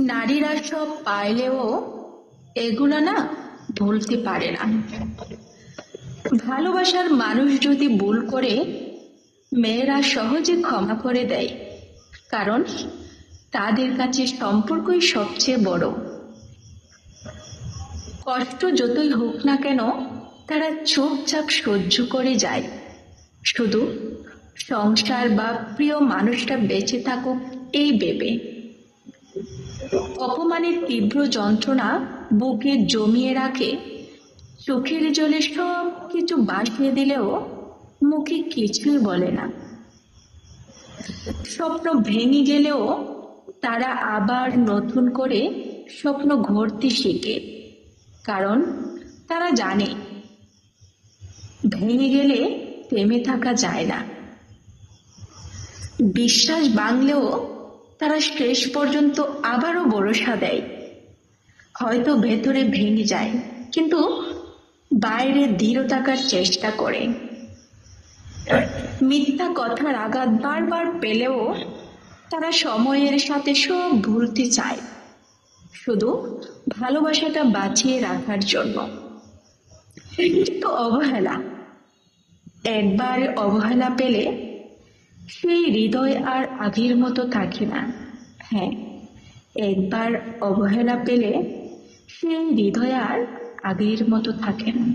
নারীরা সব পাইলেও এগুলো না ভুলতে পারে না। ভালোবাসার মানুষ যদি ভুল করে, মেয়েরা সহজে ক্ষমা করে দেয়, কারণ তাদের কাছে সম্পর্কই সবচেয়ে বড়। কষ্ট যতই হোক না কেন, তারা চুপচাপ সহ্য করে যায়, শুধু সংসার বা প্রিয় মানুষটা বেঁচে থাকুক এই ভেবে। অপমানের তীব্র যন্ত্রণা বুকে জমিয়ে রাখে, চোখের জলে সব কিছু ভাসিয়ে দিলেও মুখে কিছুই বলে না। স্বপ্ন ভেঙে গেলেও তারা আবার নতুন করে স্বপ্ন গড়তে শেখে, কারণ তারা জানে ভেঙে গেলে থেমে থাকা যায় না। বিশ্বাস ভাঙলেও তারা শেষ পর্যন্ত আবারও ভরসা দেয়। হয়তো ভেতরে ভেঙে যায়, কিন্তু বাইরে দৃঢ় থাকার চেষ্টা করে। মিথ্যা কথার আঘাত বারবার পেলেও তারা সময়ের সাথে সব ভুলতে চায়, শুধু ভালোবাসাটা বাঁচিয়ে রাখার জন্য। কিন্তু অবহেলা, একবার অবহেলা পেলে সেই হৃদয় আর আগের মতো থাকে না। হ্যাঁ, একবার অবহেলা পেলে সেই হৃদয় আর আগের মতো থাকে না।